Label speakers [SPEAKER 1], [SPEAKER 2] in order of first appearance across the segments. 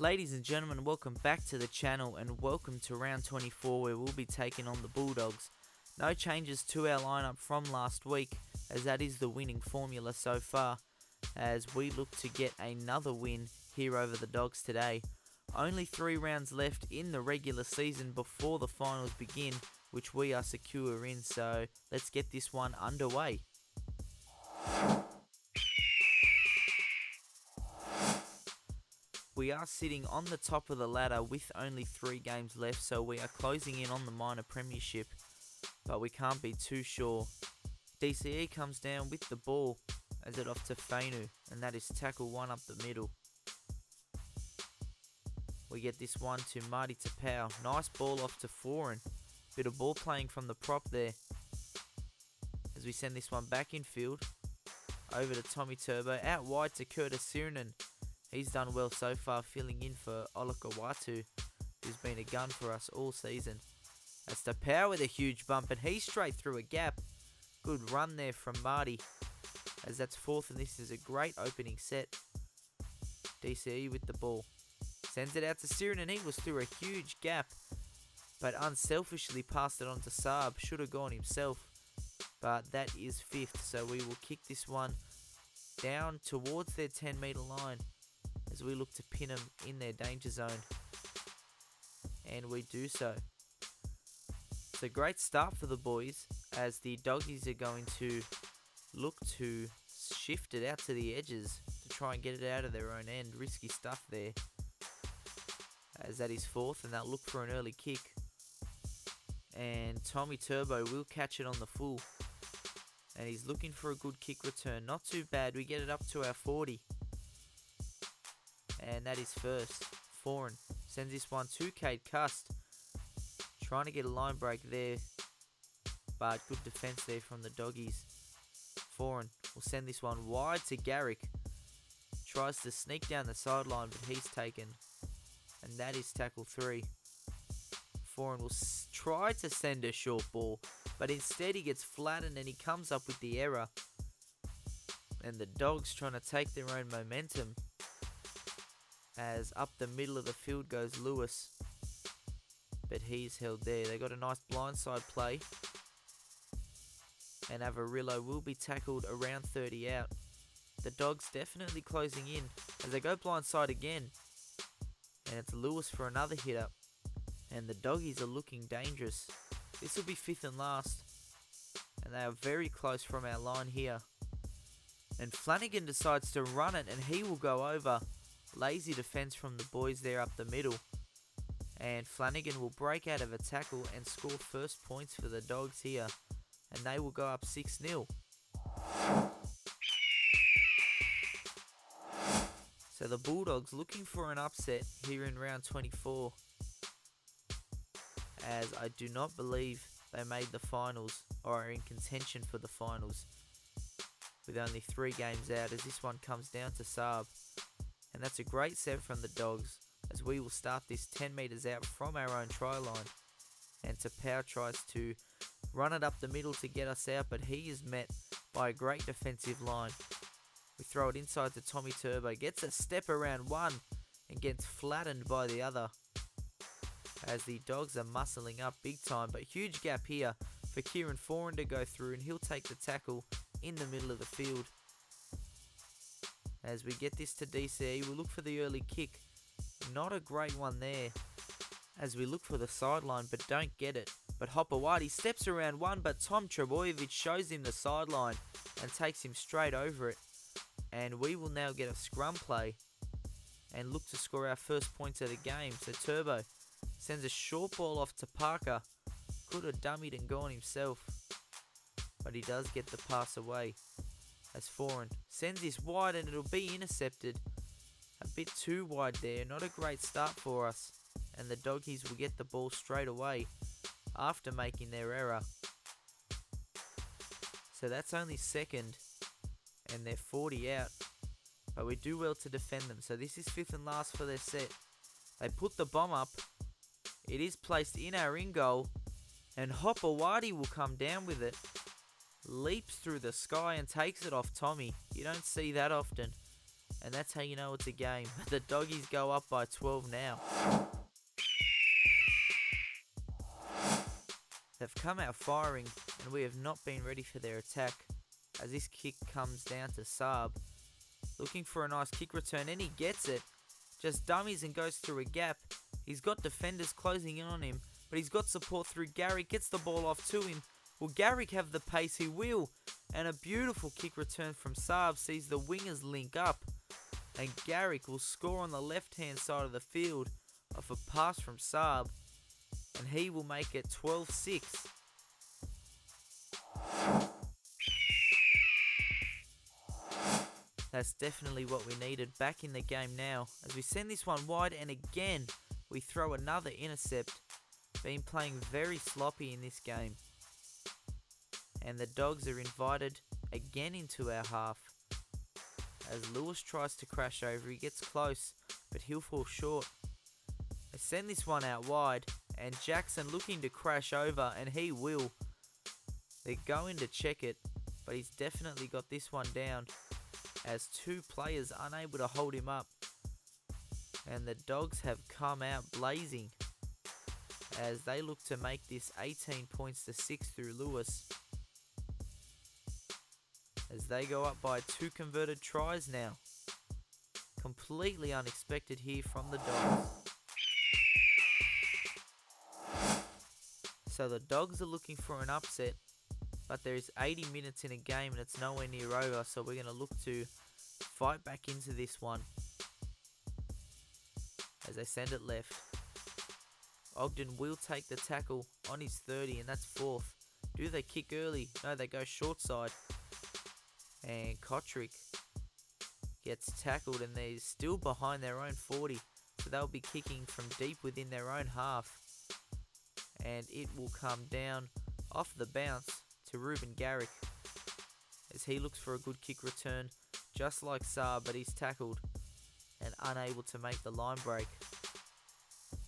[SPEAKER 1] Ladies and gentlemen, welcome back to the channel and welcome to round 24 where we'll be taking on the Bulldogs. No changes to our lineup from last week, as that is the winning formula so far, as we look to get another win here over the Dogs today. Only 3 rounds left in the regular season before the finals begin, which we are secure in, so let's get this one underway. We are sitting on the top of the ladder with only 3 games left, so we are closing in on the minor premiership, but we can't be too sure. DCE comes down with the ball as it off to Fainu, and that is tackle 1 up the middle. We get this one to Marty Tapau. Nice ball off to Foreign. Bit of ball playing from the prop there. As we send this one back in field. Over to Tommy Turbo. Out wide to Curtis Sirinen. He's done well so far, filling in for Olakawatu, who's been a gun for us all season. That's Tapau with a huge bump, and he's straight through a gap. Good run there from Marty, as that's 4th, and this is a great opening set. DCE with the ball. Sends it out to Siren, and he was through a huge gap, but unselfishly passed it on to Saab. Should have gone himself, but that is 5th, so we will kick this one down towards their 10-metre line as we look to pin them in their danger zone, and we do so. It's a great start for the boys, as the Doggies are going to look to shift it out to the edges to try and get it out of their own end. Risky stuff there, as that is 4th, and they'll look for an early kick, and Tommy Turbo will catch it on the full, and he's looking for a good kick return. Not too bad. We get it up to our 40, and that is first. Foreign sends this one to Cade Cust, trying to get a line break there, but good defense there from the Doggies. Foreign will send this one wide to Garrick. Tries to sneak down the sideline, but he's taken, and that is tackle 3. Foreign will try to send a short ball, but instead he gets flattened and he comes up with the error. And the Dogs trying to take their own momentum, as up the middle of the field goes Lewis, but he's held there. They got a nice blindside play, and Avarillo will be tackled around 30 out. The Dogs definitely closing in as they go blindside again, and it's Lewis for another hit up, and the Doggies are looking dangerous. This will be 5th and last, and they are very close from our line here. And Flanagan decides to run it, and he will go over. Lazy defense from the boys there up the middle, and Flanagan will break out of a tackle and score first points for the Dogs here, and they will go up 6-0. So the Bulldogs looking for an upset here in round 24, as I do not believe they made the finals or are in contention for the finals, with only 3 games out, as this one comes down to Saab. And that's a great set from the Dogs, as we will start this 10 metres out from our own try line. And Tapau tries to run it up the middle to get us out, but he is met by a great defensive line. We throw it inside to Tommy Turbo, gets a step around one and gets flattened by the other, as the Dogs are muscling up big time. But huge gap here for Kieran Foreign to go through, and he'll take the tackle in the middle of the field. As we get this to DCE, we'll look for the early kick. Not a great one there, as we look for the sideline but don't get it. But Hopewadi steps around one, but Tom Trebojevic shows him the sideline and takes him straight over it. And we will now get a scrum play and look to score our first points of the game. So Turbo sends a short ball off to Parker. Could have dummied and gone himself, but he does get the pass away. As Foreign sends this wide, and it'll be intercepted. A bit too wide there. Not a great start for us. And the Doggies will get the ball straight away after making their error. So that's only 2nd, and they're 40 out. But we do well to defend them. So this is 5th and last for their set. They put the bomb up. It is placed in our in goal, and Hopewadi will come down with it. Leaps through the sky and takes it off Tommy. You don't see that often. And that's how you know it's a game. The Doggies go up by 12 now. They've come out firing, and we have not been ready for their attack, as this kick comes down to Saab, looking for a nice kick return, and he gets it. Just dummies and goes through a gap. He's got defenders closing in on him, but he's got support through Garrick, gets the ball off to him. Will Garrick have the pace? He will. And a beautiful kick return from Saab sees the wingers link up. And Garrick will score on the left-hand side of the field off a pass from Saab. And he will make it 12-6. That's definitely what we needed. Back in the game now, as we send this one wide, and again we throw another intercept. Been playing very sloppy in this game, and the Dogs are invited again into our half. As Lewis tries to crash over, he gets close, but he'll fall short. They send this one out wide, and Jackson looking to crash over, and he will. They're going to check it, but he's definitely got this one down, as two players unable to hold him up. And the Dogs have come out blazing, as they look to make this 18 points to 6 through Lewis, as they go up by 2 converted tries now. Completely unexpected here from the Dogs. So the Dogs are looking for an upset, but there is 80 minutes in a game and it's nowhere near over, so we're going to look to fight back into this one as they send it left. Ogden will take the tackle on his 30, and that's 4th. Do they kick early? No, they go short side. And Kotrick gets tackled, and they're still behind their own 40. So they'll be kicking from deep within their own half. And it will come down off the bounce to Ruben Garrick, as he looks for a good kick return, just like Saab, but he's tackled and unable to make the line break.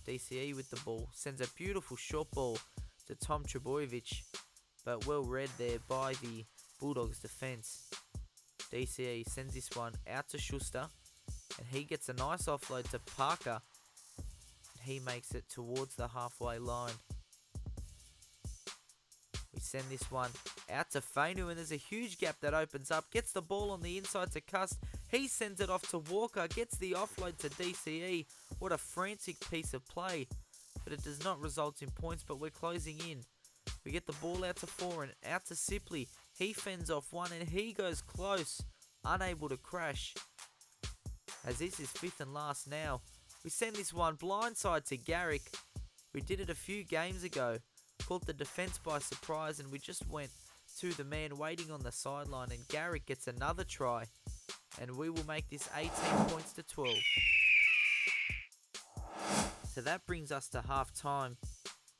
[SPEAKER 1] DCE with the ball, sends a beautiful short ball to Tom Trebojevic, but well read there by the Bulldogs defence. DCE sends this one out to Schuster, and he gets a nice offload to Parker, and he makes it towards the halfway line. We send this one out to Fainu, and there's a huge gap that opens up. Gets the ball on the inside to Cust. He sends it off to Walker. Gets the offload to DCE. What a frantic piece of play. But it does not result in points, but we're closing in. We get the ball out to Foran, out to Sipley. He fends off one, and he goes close. Unable to crash, as this is 5th and last now. We send this one blindside to Garrick. We did it a few games ago. Caught the defence by surprise, and we just went to the man waiting on the sideline, and Garrick gets another try, and we will make this 18 points to 12. So that brings us to half time.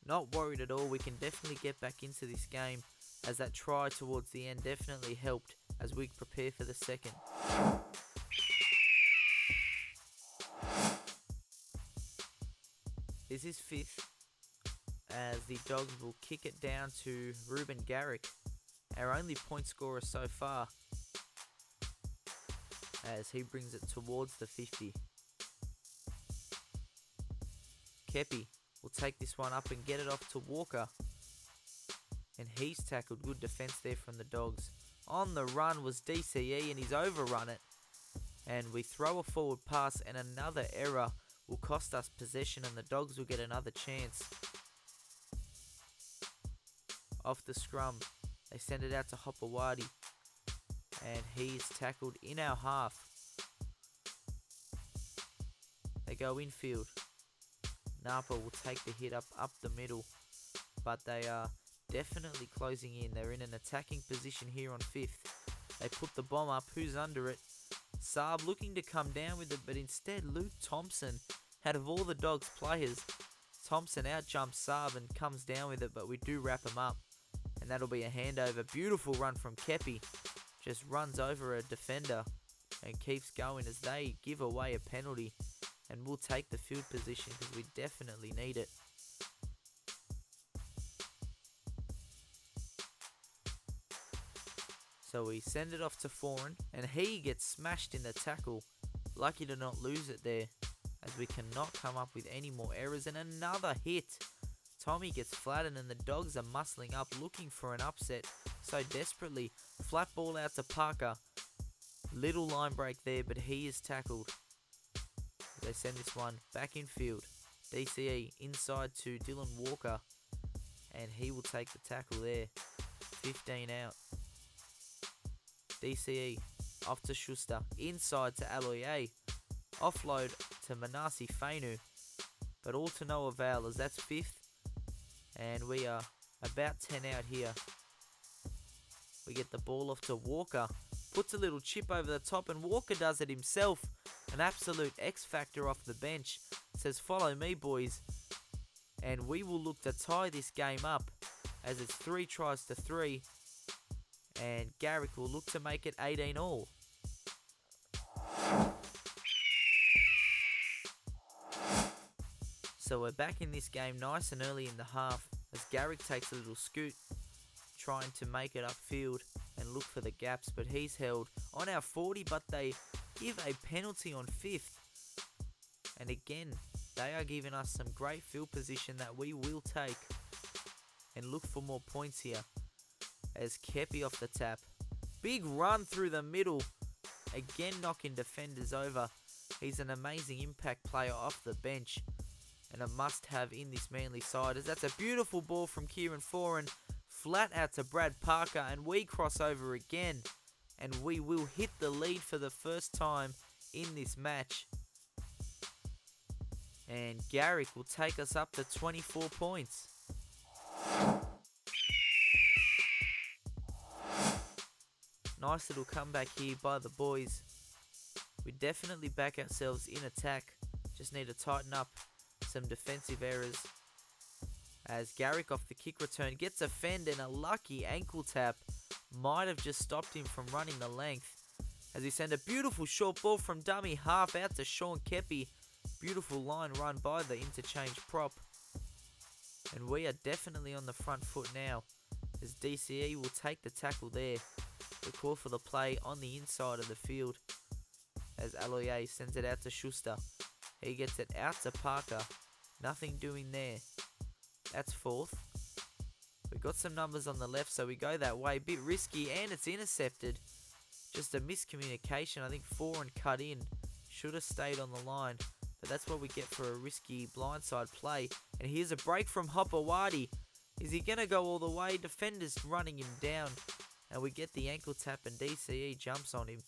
[SPEAKER 1] Not worried at all. We can definitely get back into this game, as that try towards the end definitely helped as we prepare for the second. This is 5th, as the Dogs will kick it down to Ruben Garrick, our only point scorer so far, as he brings it towards the 50. Kepi will take this one up and get it off to Walker, and he's tackled. Good defence there from the Dogs. On the run was DCE, and he's overrun it, and we throw a forward pass, and another error will cost us possession, and the Dogs will get another chance. Off the scrum, they send it out to Hopewadi, and he's tackled in our half. They go infield. Napa will take the hit up the middle, but they are definitely closing in. They're in an attacking position here on 5th. They put the bomb up. Who's under it? Saab looking to come down with it, but instead Luke Thompson, out of all the Dogs players, Thompson out jumps Saab and comes down with it, but we do wrap him up, and that'll be a handover. Beautiful run from Kepi, just runs over a defender and keeps going as they give away a penalty, and we'll take the field position because we definitely need it. So we send it off to Foran, and he gets smashed in the tackle Lucky to not lose it there, as we cannot come up with any more errors. And another hit. Tommy gets flattened and the Dogs are muscling up, looking for an upset so desperately. Flat ball out to Parker. Little line break there, but he is tackled. They send this one back in field. DCE inside to Dylan Walker, and he will take the tackle there. 15 out. DCE off to Schuster, inside to Aloye. Offload to Manasi Fainu, but all to no avail as that's 5th, and we are about 10 out here. We get the ball off to Walker, puts a little chip over the top, and Walker does it himself. An absolute X factor off the bench. Says, follow me, boys. And we will look to tie this game up as it's 3 tries to 3. And Garrick will look to make it 18 all. So we're back in this game nice and early in the half as Garrick takes a little scoot, trying to make it upfield and look for the gaps, but he's held on our 40, but they give a penalty on 5th. And again, they are giving us some great field position that we will take and look for more points here. As Kepi off the tap. Big run through the middle. Again knocking defenders over. He's an amazing impact player off the bench and a must-have in this Manly side, as that's a beautiful ball from Kieran Foran. Flat out to Brad Parker, and we cross over again. And we will hit the lead for the first time in this match. And Garrick will take us up to 24 points. Nice little comeback here by the boys. We definitely back ourselves in attack. Just need to tighten up some defensive errors. As Garrick off the kick return gets a fend, and a lucky ankle tap might have just stopped him from running the length. As we send a beautiful short ball from dummy half out to Sean Kepi. Beautiful line run by the interchange prop. And we are definitely on the front foot now, as DCE will take the tackle there. The call for the play on the inside of the field, as Aloye sends it out to Schuster. He gets it out to Parker. Nothing doing there. That's 4th. We got some numbers on the left, so we go that way. Bit risky, and it's intercepted. Just a miscommunication. I think Foran cut in. Should have stayed on the line. But that's what we get for a risky blindside play. And here's a break from Hopewadi. Is he going to go all the way? Defenders running him down. And we get the ankle tap, and DCE jumps on him.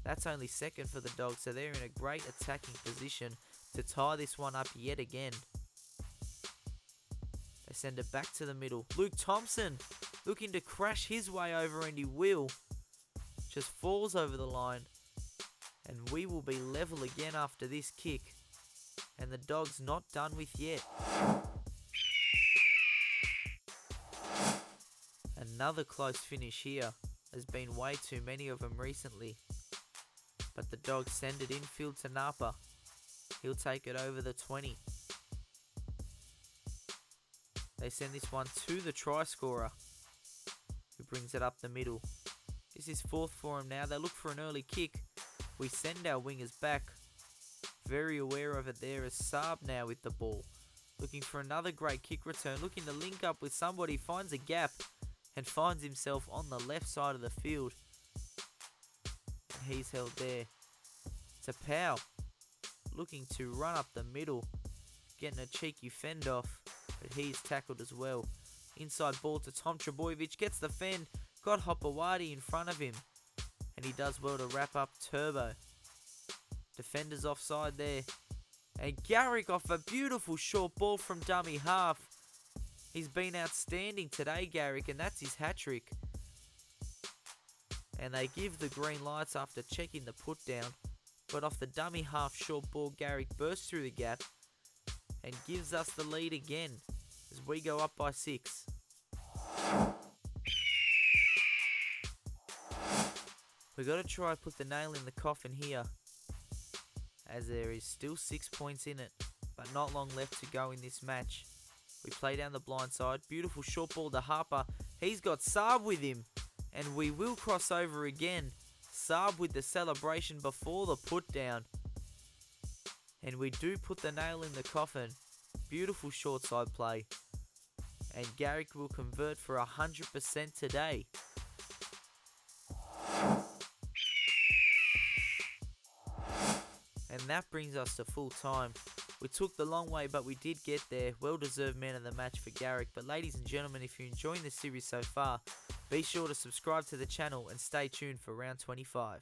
[SPEAKER 1] That's only 2nd for the Dogs, so they're in a great attacking position to tie this one up yet again. They send it back to the middle. Luke Thompson looking to crash his way over, and he will. Just falls over the line. And we will be level again after this kick. And the Dogs not done with yet. Another close finish here. There's been way too many of them recently. But the Dogs send it infield to Napa. He'll take it over the 20. They send this one to the try scorer, who brings it up the middle. This is 4th for him now. They look for an early kick. We send our wingers back. Very aware of it there as Saab now with the ball. Looking for another great kick return. Looking to link up with somebody. Finds a gap and finds himself on the left side of the field. And he's held there. To Powell. Looking to run up the middle. Getting a cheeky fend off. But he's tackled as well. Inside ball to Tom Trebojevic. Gets the fend. Got Hopewadi in front of him. And he does well to wrap up Turbo. Defenders offside there. And Garrick off a beautiful short ball from dummy half. He's been outstanding today, Garrick, and that's his hat-trick. And they give the green lights after checking the put down. But off the dummy half short ball, Garrick bursts through the gap and gives us the lead again as we go up by 6. We've got to try and put the nail in the coffin here, as there is still 6 points in it, but not long left to go in this match. We play down the blind side. Beautiful short ball to Harper. He's got Saab with him, and we will cross over again. sub with the celebration before the put down. And we do put the nail in the coffin. Beautiful short side play. And Garrick will convert for 100% today. And that brings us to full time. We took the long way, but we did get there. Well-deserved man of the match for Garrick. But ladies and gentlemen, if you're enjoying this series so far, be sure to subscribe to the channel and stay tuned for round 25.